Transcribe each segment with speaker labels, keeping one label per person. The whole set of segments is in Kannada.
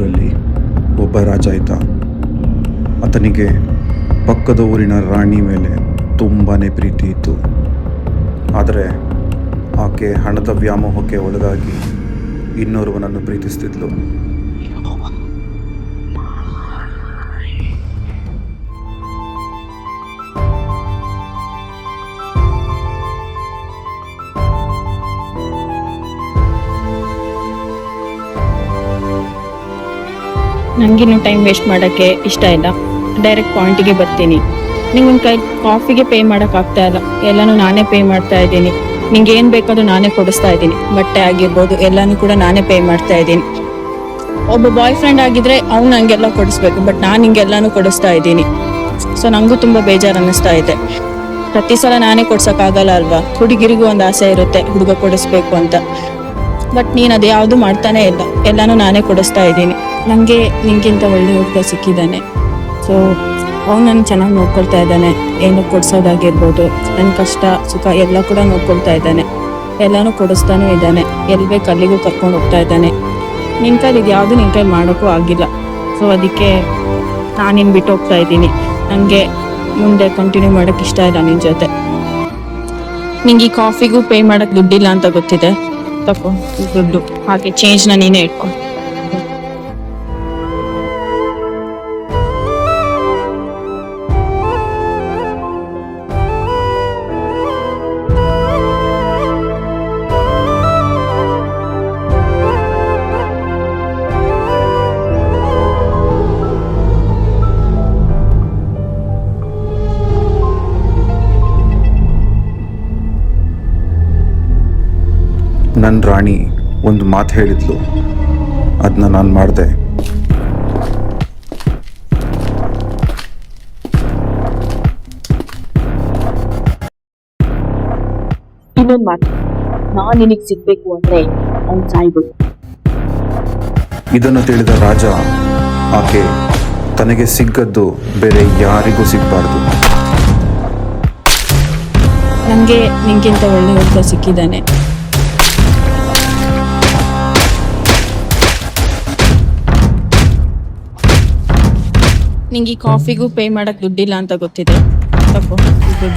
Speaker 1: ಊರಲ್ಲಿ ಒಬ್ಬ ರಾಜ ಇದ್ದ. ಆತನಿಗೆ ಪಕ್ಕದ ಊರಿನ ರಾಣಿ ಮೇಲೆ ತುಂಬಾ ಪ್ರೀತಿ ಇತ್ತು. ಆದರೆ ಆಕೆ ಹಣದ ವ್ಯಾಮೋಹಕ್ಕೆ ಒಳಗಾಗಿ ಇನ್ನೋರ್ವನನ್ನು ಪ್ರೀತಿಸ್ತಿದ್ಲು.
Speaker 2: ನನಗಿನ್ನು ಟೈಮ್ ವೇಸ್ಟ್ ಮಾಡೋಕ್ಕೆ ಇಷ್ಟ ಇಲ್ಲ. ಡೈರೆಕ್ಟ್ ಪಾಯಿಂಟಿಗೆ ಬರ್ತೀನಿ. ನಿಂಗೊಂದು ಕೈ ಕಾಫಿಗೆ ಪೇ ಮಾಡೋಕ್ಕಾಗ್ತಾ ಇಲ್ಲ, ಎಲ್ಲನೂ ನಾನೇ ಪೇ ಮಾಡ್ತಾ ಇದ್ದೀನಿ. ನಿಂಗೆ ಏನು ಬೇಕಾದ್ರೂ ನಾನೇ ಕೊಡಿಸ್ತಾ ಇದ್ದೀನಿ. ಬಟ್ಟೆ ಆಗಿರ್ಬೋದು ಎಲ್ಲನೂ ಕೂಡ ನಾನೇ ಪೇ ಮಾಡ್ತಾ ಇದ್ದೀನಿ. ಒಬ್ಬ ಬಾಯ್ ಫ್ರೆಂಡ್ ಆಗಿದ್ರೆ ಅವ್ನು ನನಗೆಲ್ಲ ಕೊಡಿಸ್ಬೇಕು, ಬಟ್ ನಾನು ನಿಂಗೆಲ್ಲನೂ ಕೊಡಿಸ್ತಾ ಇದ್ದೀನಿ. ಸೊ ನನಗೂ ತುಂಬ ಬೇಜಾರು ಅನ್ನಿಸ್ತಾ ಇದೆ. ಪ್ರತಿ ಸಲ ನಾನೇ ಕೊಡ್ಸೋಕ್ಕಾಗಲ್ಲ ಅಲ್ವಾ. ಹುಡುಗಿರಿಗೂ ಒಂದು ಆಸೆ ಇರುತ್ತೆ ಹುಡುಗ ಕೊಡಿಸ್ಬೇಕು ಅಂತ. ಬಟ್ ನೀನು ಅದು ಯಾವುದು ಮಾಡ್ತಾನೆ ಇಲ್ಲ, ಎಲ್ಲನೂ ನಾನೇ ಕೊಡಿಸ್ತಾ ಇದ್ದೀನಿ. ನನಗೆ ನಿಂಗಿಂತ ಒಳ್ಳೆ ಹುಡುಗ ಸಿಕ್ಕಿದ್ದಾನೆ. ಸೊ ಅವ್ನು ನನ್ನ ಚೆನ್ನಾಗಿ ನೋಡ್ಕೊಳ್ತಾ ಇದ್ದಾನೆ. ಏನು ಕೊಡಿಸೋದಾಗಿರ್ಬೋದು, ನನ್ನ ಕಷ್ಟ ಸುಖ ಎಲ್ಲ ಕೂಡ ನೋಡ್ಕೊಳ್ತಾ ಇದ್ದಾನೆ. ಎಲ್ಲನೂ ಕೊಡಿಸ್ತಾನೂ ಇದ್ದಾನೆ. ಎಲ್ಲಿ ಬೇಕು ಅಲ್ಲಿಗೂ ಕರ್ಕೊಂಡು ಹೋಗ್ತಾ ಇದ್ದಾನೆ. ನಿನ್ನ ಕೈಲಿ ಇದು ಯಾವುದು ನಿನ್ನ ಕೈ ಮಾಡೋಕ್ಕೂ ಆಗಿಲ್ಲ. ಸೊ ಅದಕ್ಕೆ ನಾನು ನಿನ್ನ ಬಿಟ್ಟು ಹೋಗ್ತಾ ಇದ್ದೀನಿ. ನನಗೆ ಮುಂದೆ ಕಂಟಿನ್ಯೂ ಮಾಡೋಕ್ಕೆ ಇಷ್ಟ ಇಲ್ಲ ನಿನ್ನ ಜೊತೆ. ನಿಂಗೆ ಈ ಕಾಫಿಗೂ ಪೇ ಮಾಡೋಕ್ಕೆ ದುಡ್ಡಿಲ್ಲ ಅಂತ ಗೊತ್ತಿದೆ. ತಗೋ ದುಡ್ಡು, ಹಾಗೆ ಚೇಂಜ್ನ ನೀನೇ ಇಟ್ಕೊ.
Speaker 1: ನನ್ನ ರಾಣಿ ಒಂದು ಮಾತು ಹೇಳಿದ್ಲು, ಅದನ್ನ ನಾನು ಮಾಡಿದೆ.
Speaker 2: ಇನ್ನೊಂದು ಮಾತು, ನಾನು ನಿನಗೆ ಸಿಗ್ಬೇಕು ಅಂದ್ರೆ ಅವ್ನು ಸಾಯ್ಬೇಕು.
Speaker 1: ಇದನ್ನು ತಿಳಿದ ರಾಜ ಆಕೆ ತನಗೆ ಸಿಕ್ಕದ್ದು ಬೇರೆ ಯಾರಿಗೂ ಸಿಗಬಾರ್ದು.
Speaker 2: ನನಗೆ ನಿಂಗಿಂತ ಒಳ್ಳೆ ಹುಡುಗ ಸಿಕ್ಕಿದ್ದಾನೆ. ನಿಂಗೆ ಈ ಕಾಫಿಗೂ ಪೇ ಮಾಡಕ್ ದುಡ್ಡಿಲ್ಲ ಅಂತ ಗೊತ್ತಿದೆ. ತಗೋ ದುಡ್ಡು.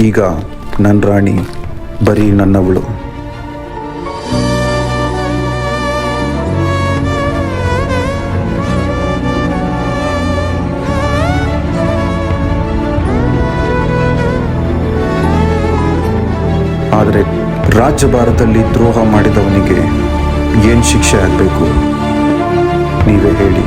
Speaker 1: ಈಗ ನನ್ನ ರಾಣಿ ಬರೀ ನನ್ನವಳು. ಆದರೆ ರಾಜ್ಯಭಾರದಲ್ಲಿ ದ್ರೋಹ ಮಾಡಿದವನಿಗೆ ಏನು ಶಿಕ್ಷೆ ಆಗಬೇಕು ನೀವೇ ಹೇಳಿ.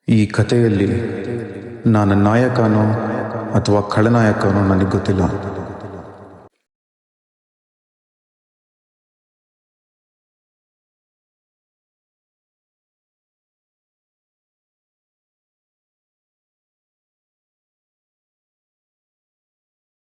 Speaker 1: ಈ ಕಥೆಯಲ್ಲಿ ನಾನು ನಾಯಕನೋ ಅಥವಾ ಖಳನಾಯಕನೋ ನನಗೆ ಗೊತ್ತಿಲ್ಲ.